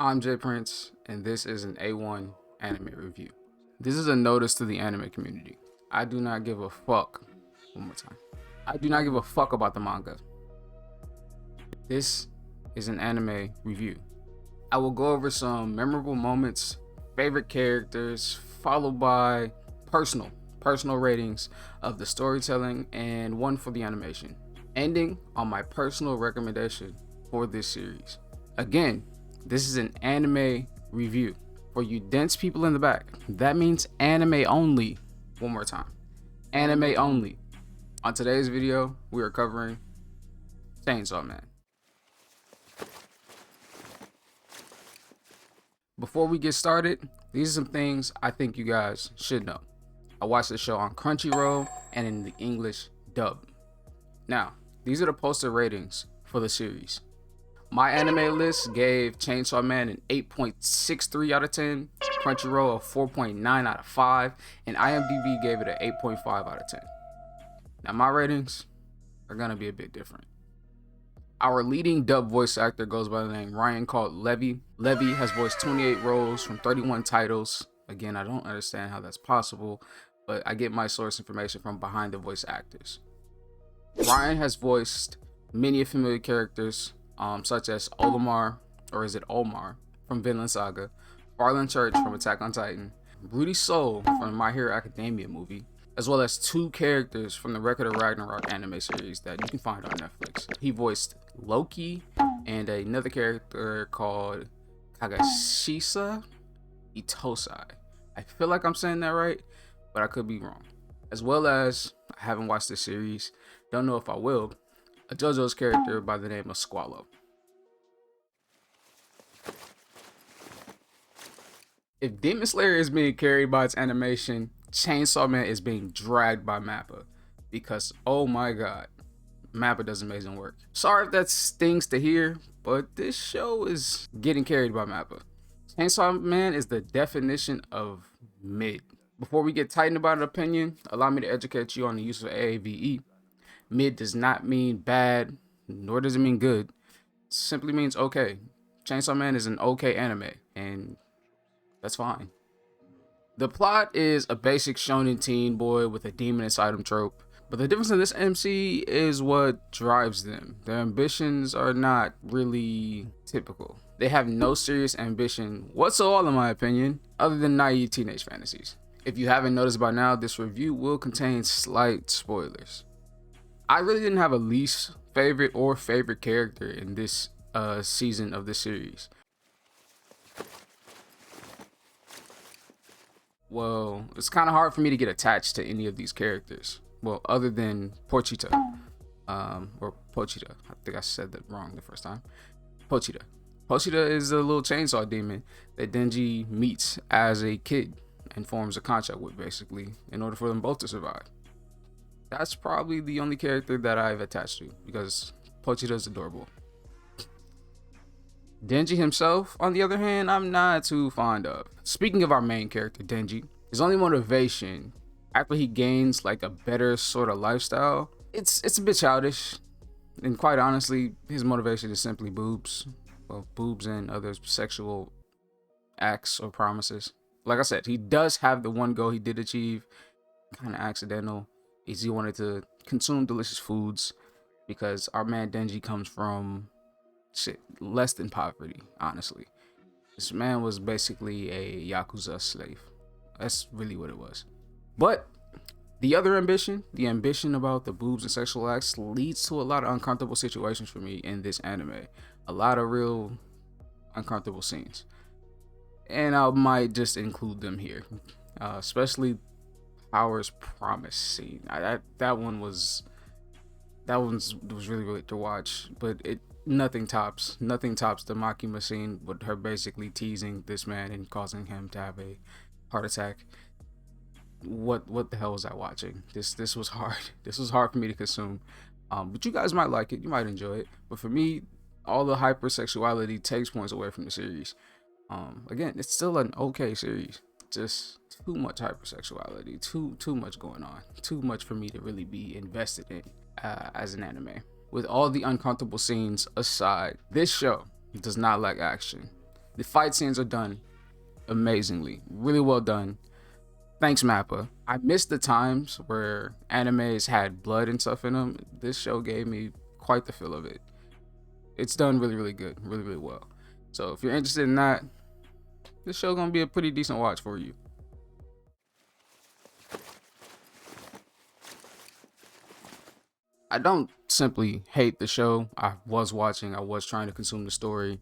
I'm Jay Prince, and this is an A1 anime review. This is a notice to the anime community. I do not give a fuck. One more time. I do not give a fuck about the manga. This is an anime review. I will go over some memorable moments, favorite characters, followed by personal ratings of the storytelling and one for the animation, ending on my personal recommendation for this series. Again, this is an anime review. For you dense people in the back, that means anime only. One more time. Anime only. On today's video, we are covering Chainsaw Man. Before we get started, these are some things I think you guys should know. I watched the show on Crunchyroll and in the English dub. Now, these are the posted ratings for the series. My anime list gave Chainsaw Man an 8.63 out of 10, Crunchyroll a 4.9 out of 5, and IMDb gave it an 8.5 out of 10. Now my ratings are gonna be a bit different. Our leading dub voice actor goes by the name Ryan called Levy. Levy has voiced 28 roles from 31 titles. Again, I don't understand how that's possible, but I get my source information from behind the voice actors. Ryan has voiced many familiar characters, such as Olimar, or is it Omar, from Vinland Saga, Farland Church from Attack on Titan, Rudy Soul from the My Hero Academia movie, as well as two characters from the Record of Ragnarok anime series that you can find on Netflix. He voiced Loki and another character called Kagashisa Itosai. I feel like I'm saying that right, but I could be wrong. As well as, I haven't watched this series, don't know if I will, a JoJo's character by the name of Squallow. If Demon Slayer is being carried by its animation, Chainsaw Man is being dragged by MAPPA, because oh my god, MAPPA does amazing work. Sorry if that stings to hear, but this show is getting carried by MAPPA. Chainsaw Man is the definition of mid. Before we get tightened about an opinion, allow me to educate you on the use of AAVE. Mid does not mean bad, nor does it mean good. It simply means okay. Chainsaw Man is an okay anime, and that's fine. The plot is a basic shonen teen boy with a demon inside him trope, but the difference in this MC is what drives them. Their ambitions are not really typical. They have no serious ambition whatsoever, in my opinion, other than naive teenage fantasies. If you haven't noticed by now, this review will contain slight spoilers. I really didn't have a least favorite or favorite character in this season of the series. Well, it's kind of hard for me to get attached to any of these characters. Well, other than Pochita, or Pochita. I think I said that wrong the first time. Pochita. Pochita is a little chainsaw demon that Denji meets as a kid and forms a contract with, basically, in order for them both to survive. That's probably the only character that I've attached to, because Pochita is adorable. Denji himself, on the other hand, I'm not too fond of. Speaking of our main character, Denji, his only motivation after he gains like a better sort of lifestyle, it's a bit childish. And quite honestly, his motivation is simply boobs. Well, boobs and other sexual acts or promises. Like I said, he does have the one goal he did achieve, kind of accidental, is he wanted to consume delicious foods, because our man Denji comes from less than poverty, honestly. This man was basically a Yakuza slave. That's really what it was. But the other ambition, the ambition about the boobs and sexual acts, leads to a lot of uncomfortable situations for me in this anime. A lot of real uncomfortable scenes. And I might just include them here. Especially Power's promise scene. That one's really really to watch, but nothing tops the Makima scene with her basically teasing this man and causing him to have a heart attack. What the hell was I watching? This was hard. This was hard for me to consume. But you guys might like it, you might enjoy it. But for me, all the hypersexuality takes points away from the series. Again, it's still an okay series. Just too much hypersexuality, too much going on, too much for me to really be invested in as an anime. With all the uncomfortable scenes aside, this show does not lack action. The fight scenes are done amazingly, really well done. Thanks, Mappa. I missed the times where animes had blood and stuff in them. This show gave me quite the feel of it. It's done really, really good, really, really well. So if you're interested in that, this show gonna be a pretty decent watch for you. I don't simply hate the show. I was trying to consume the story.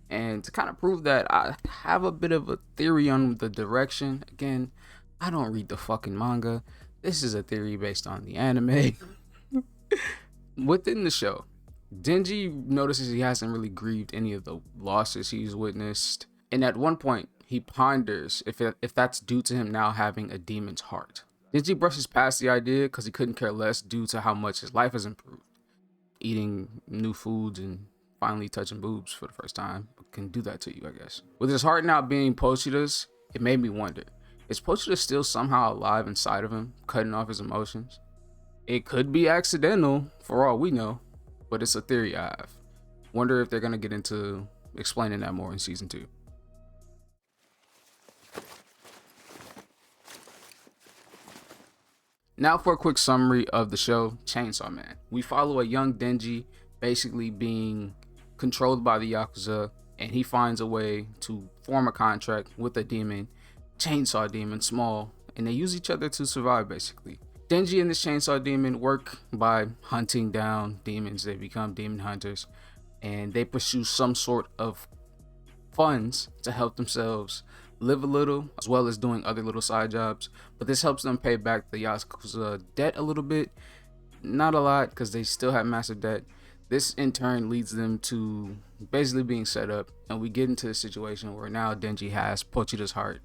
And to kind of prove that, I have a bit of a theory on the direction. Again, I don't read the fucking manga. This is a theory based on the anime. Within the show, Denji notices he hasn't really grieved any of the losses he's witnessed. And at one point, he ponders if that's due to him now having a demon's heart. Denji brushes past the idea because he couldn't care less due to how much his life has improved. Eating new foods and finally touching boobs for the first time can do that to you, I guess. With his heart now being Pochida's, it made me wonder, is Pochita still somehow alive inside of him, cutting off his emotions? It could be accidental, for all we know, but it's a theory I have. Wonder if they're gonna get into explaining that more in season 2. Now for a quick summary of the show, Chainsaw Man. We follow a young Denji basically being controlled by the Yakuza, and he finds a way to form a contract with a demon, Chainsaw Demon, small, and they use each other to survive basically. Denji and this Chainsaw Demon work by hunting down demons. They become demon hunters, and they pursue some sort of funds to help themselves live a little, as well as doing other little side jobs. But this helps them pay back the Yakuza debt a little bit. Not a lot, because they still have massive debt. This in turn leads them to basically being set up, and we get into a situation where now Denji has Pochida's heart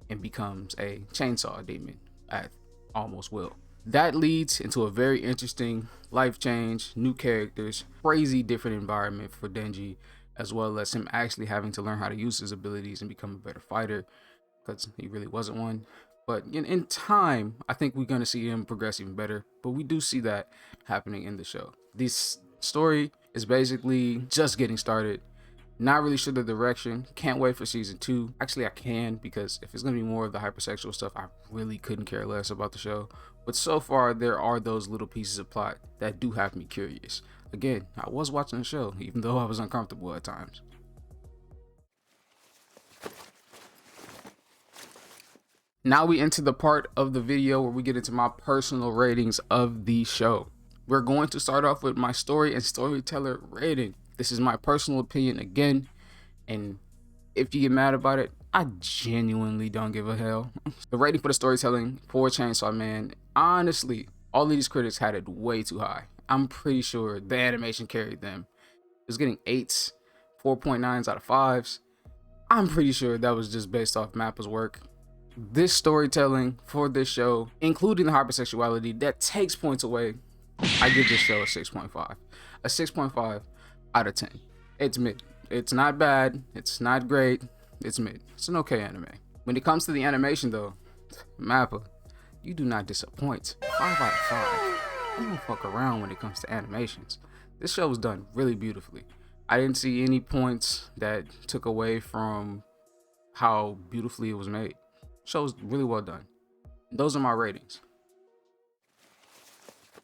and becomes a chainsaw demon at almost will. That leads into a very interesting life change, new characters, crazy different environment for Denji, as well as him actually having to learn how to use his abilities and become a better fighter, because he really wasn't one. But in time, I think we're going to see him progress even better, but we do see that happening in the show. This story is basically just getting started. Not really sure the direction. Can't wait for season 2. Actually, I can, because if it's going to be more of the hypersexual stuff, I really couldn't care less about the show. But so far, there are those little pieces of plot that do have me curious. Again, I was watching the show, even though I was uncomfortable at times. Now we enter the part of the video where we get into my personal ratings of the show. We're going to start off with my story and storyteller rating. This is my personal opinion again, and if you get mad about it, I genuinely don't give a hell. The rating for the storytelling for Chainsaw Man, honestly, all of these critics had it way too high. I'm pretty sure the animation carried them. It was getting 8s, 4.9s out of 5s. I'm pretty sure that was just based off Mappa's work. This storytelling for this show, including the hypersexuality, that takes points away. I give this show a 6.5. A 6.5 out of 10. It's mid. It's not bad. It's not great. It's mid. It's an okay anime. When it comes to the animation though, Mappa, you do not disappoint. 5 out of 5. You don't fuck around when it comes to animations. This show was done really beautifully. I didn't see any points that took away from how beautifully it was made. The show was really well done. Those are my ratings.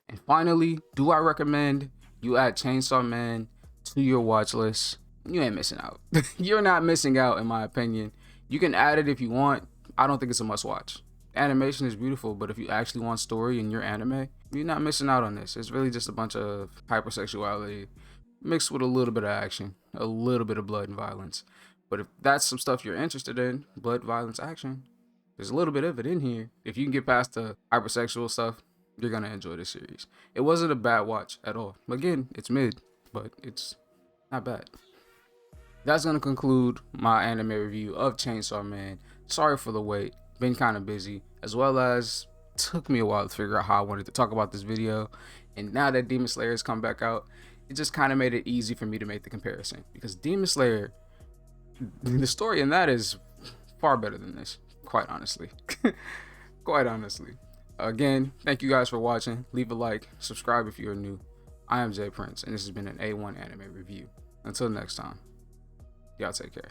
And finally, do I recommend you add Chainsaw Man to your watch list? You ain't missing out. You're not missing out, in my opinion. You can add it if you want. I don't think it's a must watch. Animation is beautiful, but if you actually want story in your anime, you're not missing out on this. It's really just a bunch of hypersexuality mixed with a little bit of action, a little bit of blood and violence. But if that's some stuff you're interested in, blood, violence, action, there's a little bit of it in here. If you can get past the hypersexual stuff, you're gonna enjoy this series. It wasn't a bad watch at all. Again, it's mid, but it's not bad. That's gonna conclude my anime review of Chainsaw Man. Sorry for the wait. Been kind of busy, as well as took me a while to figure out how I wanted to talk about this video. And now that Demon Slayer has come back out, it just kind of made it easy for me to make the comparison, because Demon Slayer, the story in that is far better than this, quite honestly. Quite honestly. Again, thank you guys for watching. Leave a like, subscribe if you're new. I am Jay Prince, and this has been an A1 anime review. Until next time, y'all take care.